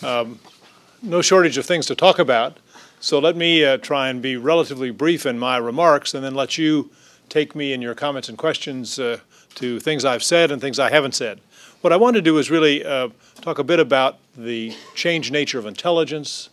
No shortage of things to talk about, so let me try and be relatively brief in my remarks and then let you take me in your comments and questions to things I've said and things I haven't said. What I want to do is really talk a bit about the changed nature of intelligence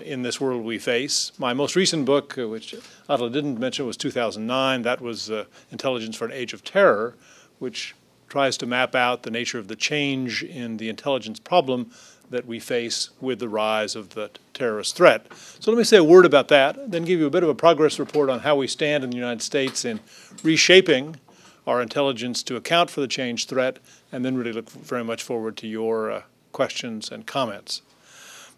in this world we face. My most recent book, which Atla didn't mention, was 2009. That was Intelligence for an Age of Terror, which tries to map out the nature of the change in the intelligence problem that we face with the rise of the terrorist threat. So let me say a word about that, then give you a bit of a progress report on how we stand in the United States in reshaping our intelligence to account for the changed threat, and then really look very much forward to your questions and comments.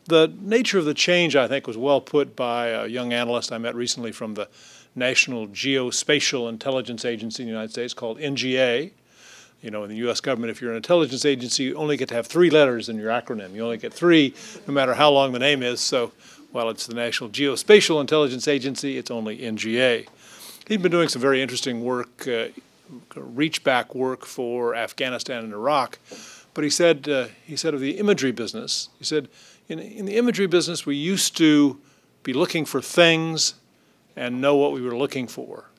The nature of the change, I think, was well put by a young analyst I met recently from the National Geospatial Intelligence Agency in the United States called NGA. You know, in the U.S. government, if you're an intelligence agency, you only get to have 3 letters in your acronym. You only get 3, no matter how long the name is. So while it's the National Geospatial Intelligence Agency, it's only NGA. He'd been doing some very interesting work, reach-back work for Afghanistan and Iraq. But he said of the imagery business, he said, in the imagery business, we used to be looking for things and know what we were looking for.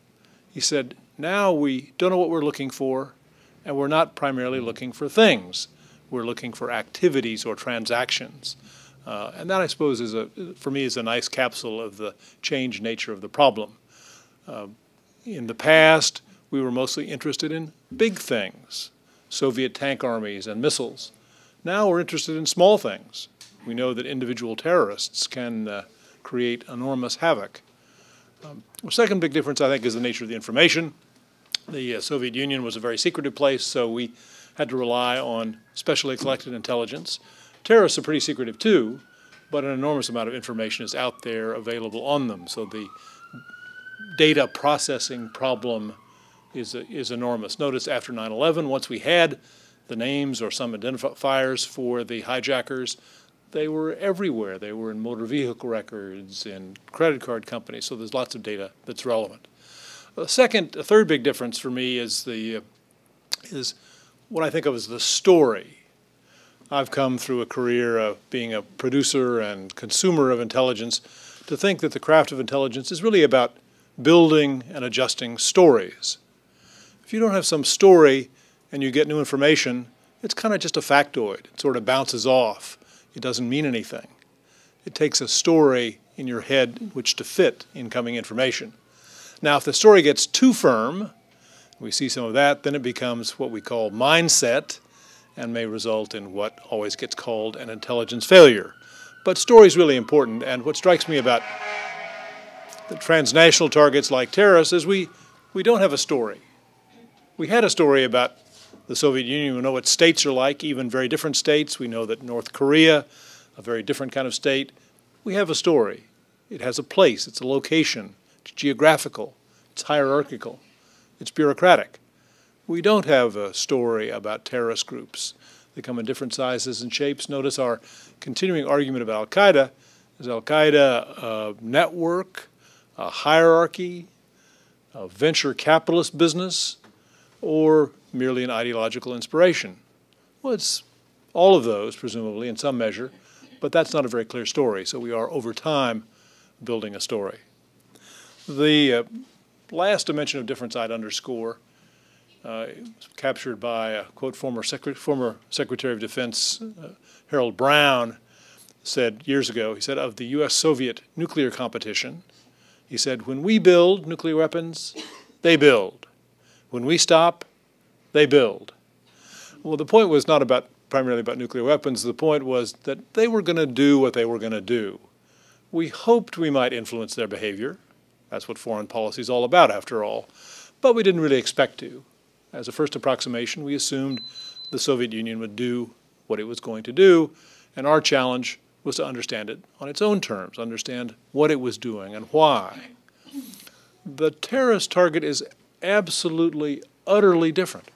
He said, now we don't know what we're looking for, and we're not primarily looking for things. We're looking for activities or transactions. And that, I suppose, for me, is a nice capsule of the changed nature of the problem. In the past, we were mostly interested in big things, Soviet tank armies and missiles. Now we're interested in small things. We know that individual terrorists can create enormous havoc. The second big difference, I think, is the nature of the information. The Soviet Union was a very secretive place, so we had to rely on specially collected intelligence. Terrorists are pretty secretive too, but an enormous amount of information is out there available on them. So the data processing problem is enormous. Notice after 9/11, once we had the names or some identifiers for the hijackers, they were everywhere. They were in motor vehicle records, in credit card companies, so there's lots of data that's relevant. A third big difference for me is what I think of as the story. I've come through a career of being a producer and consumer of intelligence to think that the craft of intelligence is really about building and adjusting stories. If you don't have some story and you get new information, it's kind of just a factoid. It sort of bounces off. It doesn't mean anything. It takes a story in your head which to fit incoming information. Now, if the story gets too firm, we see some of that, then it becomes what we call mindset and may result in what always gets called an intelligence failure. But story is really important, and what strikes me about the transnational targets like terrorists is we don't have a story. We had a story about the Soviet Union. We know what states are like, even very different states. We know that North Korea, a very different kind of state. We have a story. It has a place. It's a location. It's geographical. It's hierarchical. It's bureaucratic. We don't have a story about terrorist groups. They come in different sizes and shapes. Notice our continuing argument about Al-Qaeda. Is Al-Qaeda a network, a hierarchy, a venture capitalist business, or merely an ideological inspiration? Well, it's all of those, presumably, in some measure, but that's not a very clear story. So we are, over time, building a story. The last dimension of difference I'd underscore, captured by a quote former Secretary of Defense Harold Brown said years ago. He said of the U.S.-Soviet nuclear competition, he said, when we build nuclear weapons, they build. When we stop, they build. Well, the point was not primarily about nuclear weapons. The point was that they were going to do what they were going to do. We hoped we might influence their behavior. That's what foreign policy is all about, after all. But we didn't really expect to. As a first approximation, we assumed the Soviet Union would do what it was going to do, and our challenge was to understand it on its own terms, understand what it was doing and why. The terrorist target is absolutely, utterly different.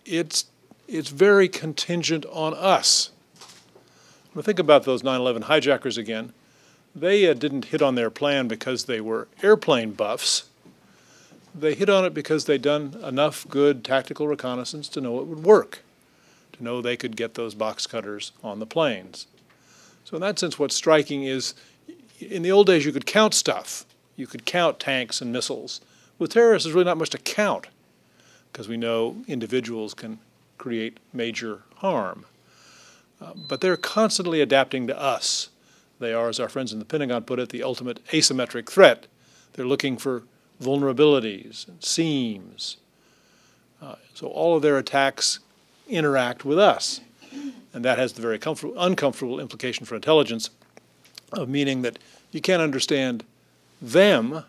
It's very contingent on us. When I think about those 9/11 hijackers again, they didn't hit on their plan because they were airplane buffs. They hit on it because they'd done enough good tactical reconnaissance to know it would work. to know they could get those box cutters on the planes. So in that sense, what's striking is, in the old days you could count stuff. You could count tanks and missiles. With terrorists, there's really not much to count, because we know individuals can create major harm. But they're constantly adapting to us. They are, as our friends in the Pentagon put it, the ultimate asymmetric threat. They're looking for vulnerabilities and seams. So all of their attacks interact with us. And that has the very uncomfortable implication for intelligence of meaning that you can't understand them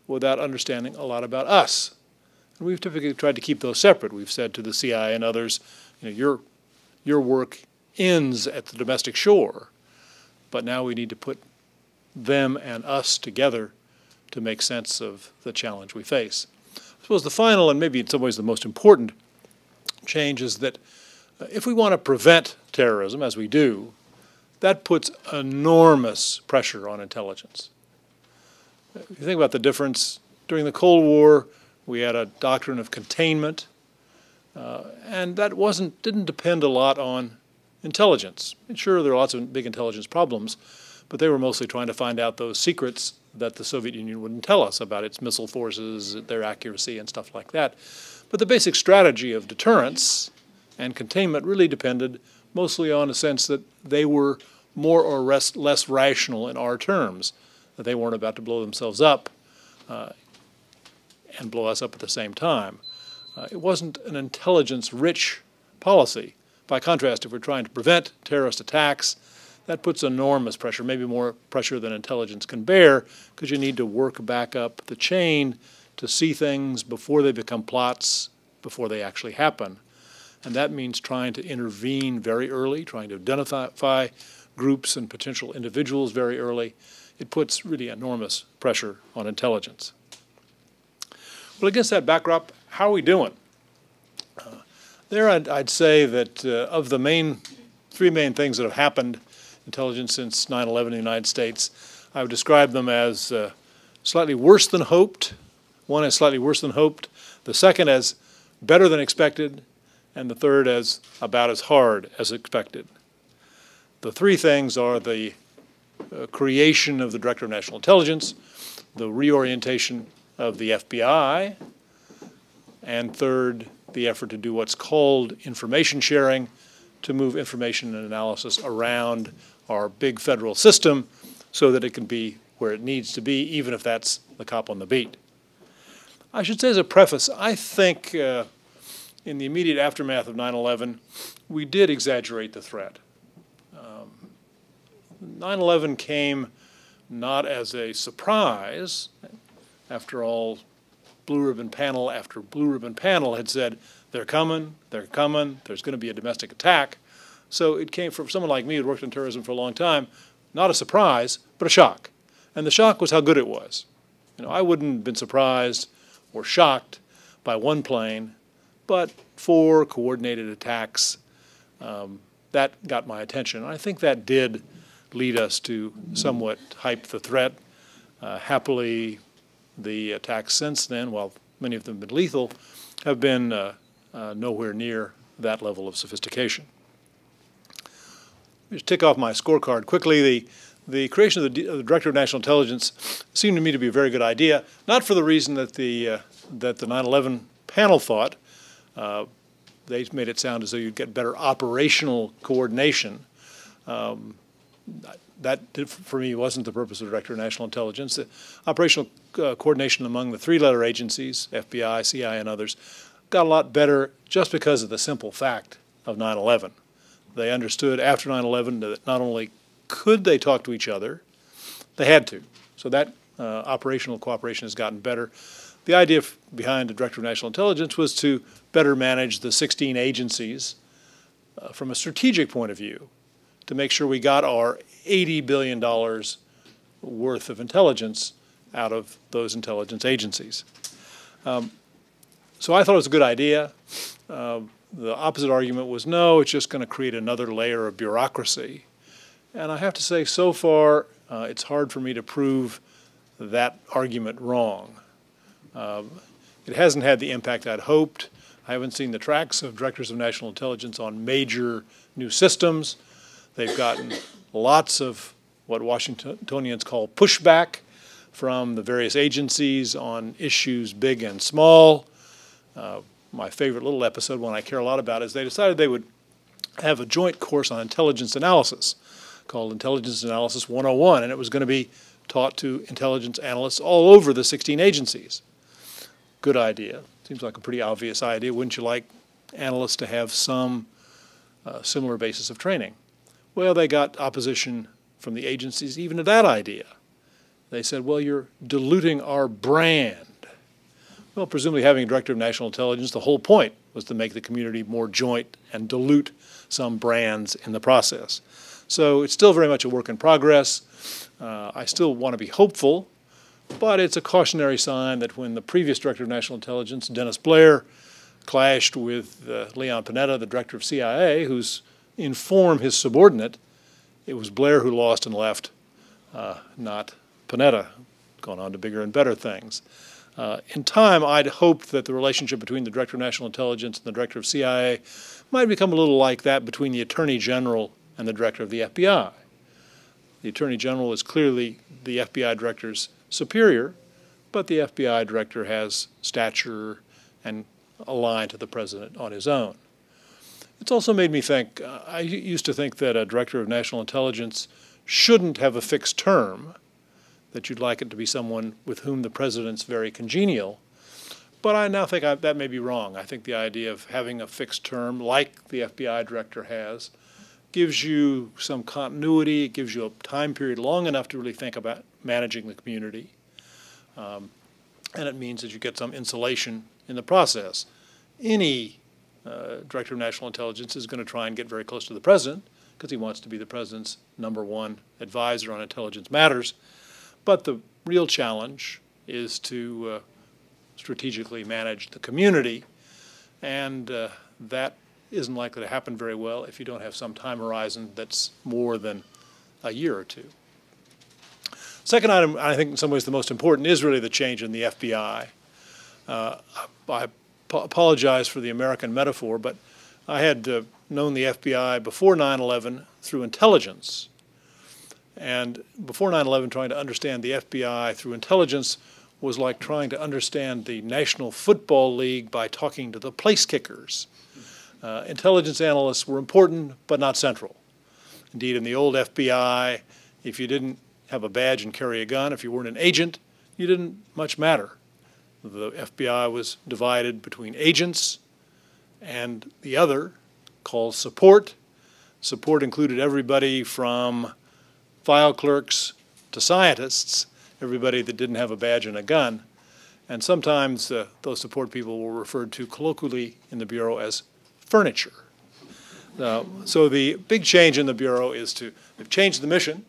without understanding a lot about us. And we've typically tried to keep those separate. We've said to the CIA and others, you know, your work ends at the domestic shore, but now we need to put them and us together to make sense of the challenge we face. I suppose the final, and maybe in some ways the most important, change is that if we want to prevent terrorism, as we do, that puts enormous pressure on intelligence. If you think about the difference, during the Cold War, we had a doctrine of containment, and that didn't depend a lot on intelligence. And sure, there are lots of big intelligence problems, but they were mostly trying to find out those secrets that the Soviet Union wouldn't tell us about its missile forces, their accuracy, and stuff like that. But the basic strategy of deterrence and containment really depended mostly on a sense that they were more or less rational in our terms, that they weren't about to blow themselves up and blow us up at the same time. It wasn't an intelligence-rich policy. By contrast, if we're trying to prevent terrorist attacks, that puts enormous pressure, maybe more pressure than intelligence can bear, because you need to work back up the chain to see things before they become plots, before they actually happen. And that means trying to intervene very early, trying to identify groups and potential individuals very early. It puts really enormous pressure on intelligence. Well, against that backdrop, how are we doing? There I'd say that of the three main things that have happened intelligence since 9/11 in the United States, I would describe them as slightly worse than hoped. One as slightly worse than hoped, the second as better than expected, and the third as about as hard as expected. The three things are the creation of the Director of National Intelligence, the reorientation of the FBI, and third, the effort to do what's called information sharing, to move information and analysis around our big federal system so that it can be where it needs to be, even if that's the cop on the beat. I should say as a preface, I think in the immediate aftermath of 9/11, we did exaggerate the threat. 9/11 came not as a surprise. After all, blue ribbon panel after blue ribbon panel had said, they're coming, there's going to be a domestic attack. So it came from someone like me who'd worked in terrorism for a long time, not a surprise, but a shock. And the shock was how good it was. You know, I wouldn't have been surprised or shocked by one plane, but 4 coordinated attacks, that got my attention. And I think that did lead us to somewhat hype the threat. Happily, the attacks since then, while many of them have been lethal, have been nowhere near that level of sophistication. Just tick off my scorecard quickly. The creation of the Director of National Intelligence seemed to me to be a very good idea, not for the reason that the 9/11 panel thought. They made it sound as though you'd get better operational coordination. That, for me, wasn't the purpose of Director of National Intelligence. The operational coordination among the three-letter agencies, FBI, CIA, and others, got a lot better just because of the simple fact of 9/11. They understood after 9/11 that not only could they talk to each other, they had to. So that operational cooperation has gotten better. The idea behind the Director of National Intelligence was to better manage the 16 agencies from a strategic point of view, to make sure we got our $80 billion worth of intelligence out of those intelligence agencies. So I thought it was a good idea. The opposite argument was, no, it's just going to create another layer of bureaucracy. And I have to say, so far, it's hard for me to prove that argument wrong. It hasn't had the impact I'd hoped. I haven't seen the tracks of directors of national intelligence on major new systems. They've gotten lots of what Washingtonians call pushback from the various agencies on issues big and small. My favorite little episode, one I care a lot about, is they decided they would have a joint course on intelligence analysis called Intelligence Analysis 101, and it was going to be taught to intelligence analysts all over the 16 agencies. Good idea. Seems like a pretty obvious idea. Wouldn't you like analysts to have some similar basis of training? Well, they got opposition from the agencies even to that idea. They said, well, you're diluting our brand. Well, presumably having a director of national intelligence, the whole point was to make the community more joint and dilute some brands in the process. So it's still very much a work in progress. I still want to be hopeful, but it's a cautionary sign that when the previous director of national intelligence, Dennis Blair, clashed with Leon Panetta, the director of CIA, who's informed his subordinate, it was Blair who lost and left, not Panetta, gone on to bigger and better things. In time, I'd hoped that the relationship between the director of national intelligence and the director of CIA might become a little like that between the attorney general and the director of the FBI. The attorney general is clearly the FBI director's superior, but the FBI director has stature and aligned to the president on his own. It's also made me think, I used to think that a director of national intelligence shouldn't have a fixed term, that you'd like it to be someone with whom the president's very congenial. But I now think that may be wrong. I think the idea of having a fixed term, like the FBI director has, gives you some continuity. It gives you a time period long enough to really think about managing the community. And it means that you get some insulation in the process. Any director of national intelligence is going to try and get very close to the president because he wants to be the president's #1 advisor on intelligence matters. But the real challenge is to strategically manage the community, and that isn't likely to happen very well if you don't have some time horizon that's more than a year or two. Second item, I think in some ways the most important, is really the change in the FBI. I apologize for the American metaphor, but I had known the FBI before 9/11 through intelligence. And before 9/11, trying to understand the FBI through intelligence was like trying to understand the National Football League by talking to the place kickers. Intelligence analysts were important, but not central. Indeed, in the old FBI, if you didn't have a badge and carry a gun, if you weren't an agent, you didn't much matter. The FBI was divided between agents and the other, called support. Support included everybody from file clerks to scientists, everybody that didn't have a badge and a gun. And sometimes those support people were referred to colloquially in the Bureau as furniture. So the big change in the Bureau is they've changed the mission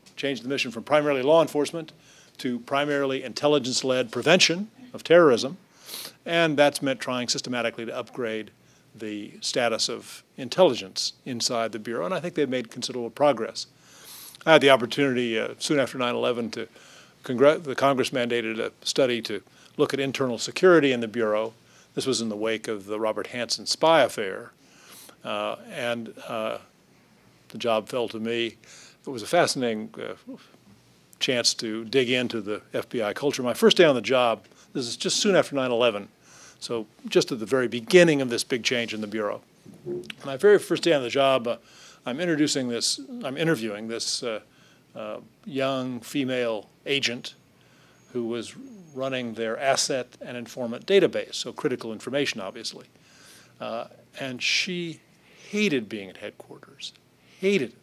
from primarily law enforcement to primarily intelligence-led prevention of terrorism, and that's meant trying systematically to upgrade the status of intelligence inside the Bureau, and I think they've made considerable progress. I had the opportunity soon after 9/11 the Congress mandated a study to look at internal security in the Bureau. This was in the wake of the Robert Hanssen spy affair, and the job fell to me. It was a fascinating chance to dig into the FBI culture. My first day on the job, this is just soon after 9/11, so just at the very beginning of this big change in the Bureau. My very first day on the job, I'm interviewing this young female agent who was running their asset and informant database, so critical information, obviously. And she hated being at headquarters, hated it.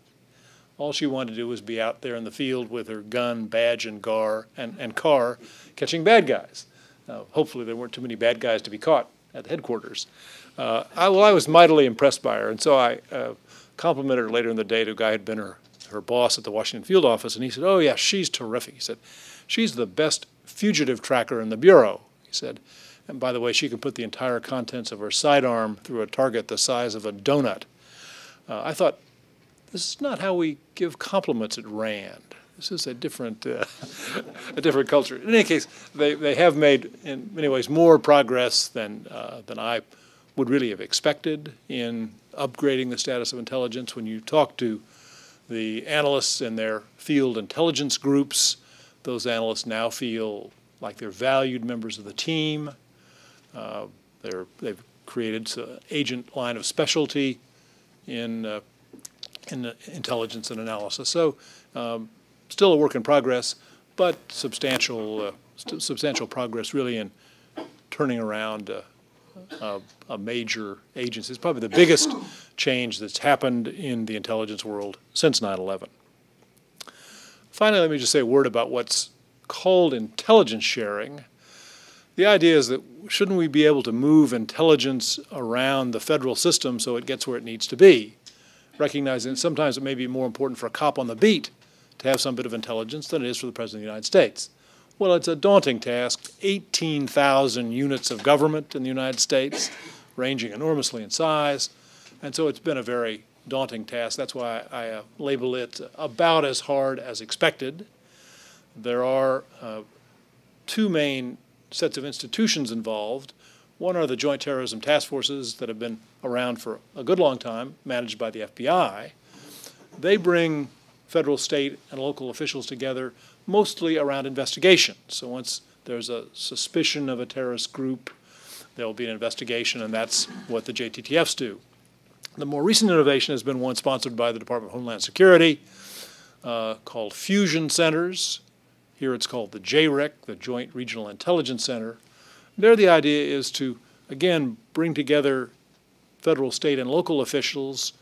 All she wanted to do was be out there in the field with her gun, badge, and car catching bad guys. Hopefully there weren't too many bad guys to be caught at the headquarters. I was mightily impressed by her, and so I complimented her later in the day to a guy who had been her boss at the Washington field office, and he said, "Oh yeah, she's terrific." He said, "She's the best fugitive tracker in the Bureau." He said, "And by the way, she can put the entire contents of her sidearm through a target the size of a donut." I thought, this is not how we give compliments at RAND. This is a different culture. In any case, they have made, in many ways, more progress than I would really have expected in upgrading the status of intelligence. When you talk to the analysts in their field intelligence groups, those analysts now feel like they're valued members of the team. They've created an agent line of specialty in intelligence and analysis. So still a work in progress, but substantial progress really in turning around a major agency. It's probably the biggest change that's happened in the intelligence world since 9/11. Finally, let me just say a word about what's called intelligence sharing. The idea is that shouldn't we be able to move intelligence around the federal system so it gets where it needs to be, recognizing that sometimes it may be more important for a cop on the beat to have some bit of intelligence than it is for the President of the United States. Well, it's a daunting task. 18,000 units of government in the United States, ranging enormously in size, and so it's been a very daunting task. That's why I label it about as hard as expected. There are two main sets of institutions involved. One are the Joint Terrorism Task Forces that have been around for a good long time, managed by the FBI. They bring federal, state, and local officials together mostly around investigation. So once there's a suspicion of a terrorist group, there will be an investigation, and that's what the JTTFs do. The more recent innovation has been one sponsored by the Department of Homeland Security called fusion centers. Here it's called the JRIC, the Joint Regional Intelligence Center. There the idea is to, again, bring together federal, state, and local officials,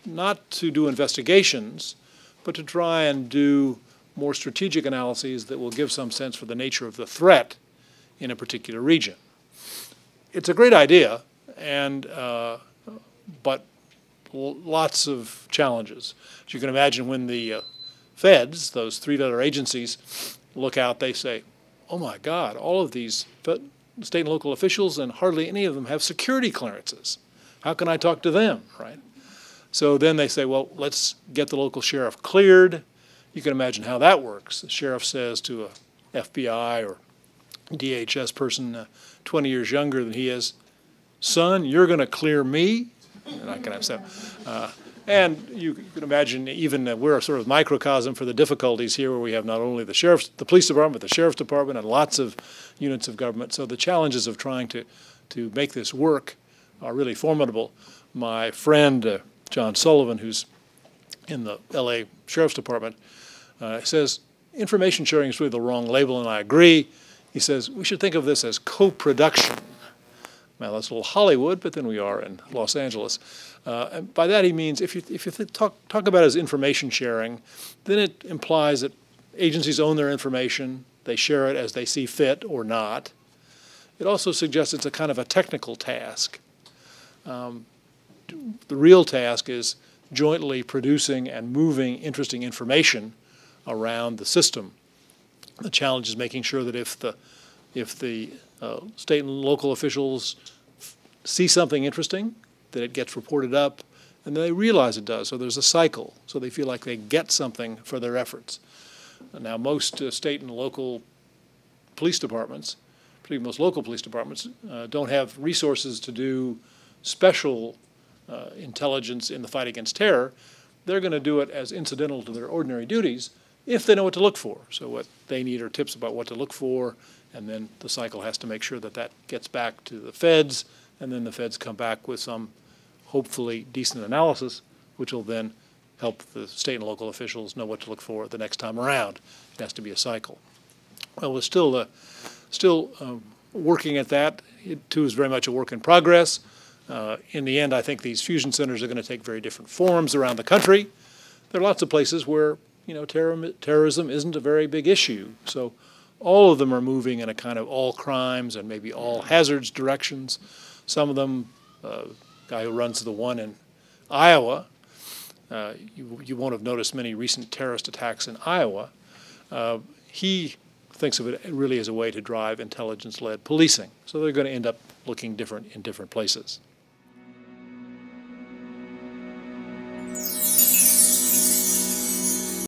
not to do investigations, but to try and do more strategic analyses that will give some sense for the nature of the threat in a particular region. It's a great idea, and but lots of challenges. As you can imagine, when the feds, those three-letter agencies, look out, they say, oh my God, all of these state and local officials, and hardly any of them have security clearances. How can I talk to them, right? So then they say, well, let's get the local sheriff cleared. You can imagine how that works. The sheriff says to a FBI or DHS person 20 years younger than he is, son, you're going to clear me? And I can have so. And you can imagine even we're a sort of microcosm for the difficulties here, where we have not only the police department, but the sheriff's department, and lots of units of government. So the challenges of trying to make this work are really formidable. My friend John Sullivan, who's in the LA Sheriff's Department, says information sharing is really the wrong label, and I agree. He says we should think of this as co-production. Now that's a little Hollywood, but then we are in Los Angeles. And by that he means if you talk about it as information sharing, then it implies that agencies own their information, they share it as they see fit or not. It also suggests it's a kind of a technical task. The real task is jointly producing and moving interesting information around the system. The challenge is making sure that if the state and local officials see something interesting, that it gets reported up, and then they realize it does. So there's a cycle. So they feel like they get something for their efforts. Now, most state and local police departments, particularly most local police departments, don't have resources to do special intelligence in the fight against terror. They're going to do it as incidental to their ordinary duties if they know what to look for. So what they need are tips about what to look for, and then the cycle has to make sure that that gets back to the feds, and then the feds come back with some hopefully decent analysis, which will then help the state and local officials know what to look for the next time around. It has to be a cycle. Well, we're still working at that. It, too, is very much a work in progress. In the end, I think these fusion centers are going to take very different forms around the country. There are lots of places where terrorism isn't a very big issue. So all of them are moving in a kind of all crimes and maybe all hazards directions. Some of them, guy who runs the one in Iowa, you won't have noticed many recent terrorist attacks in Iowa. He thinks of it really as a way to drive intelligence-led policing. So they're going to end up looking different in different places.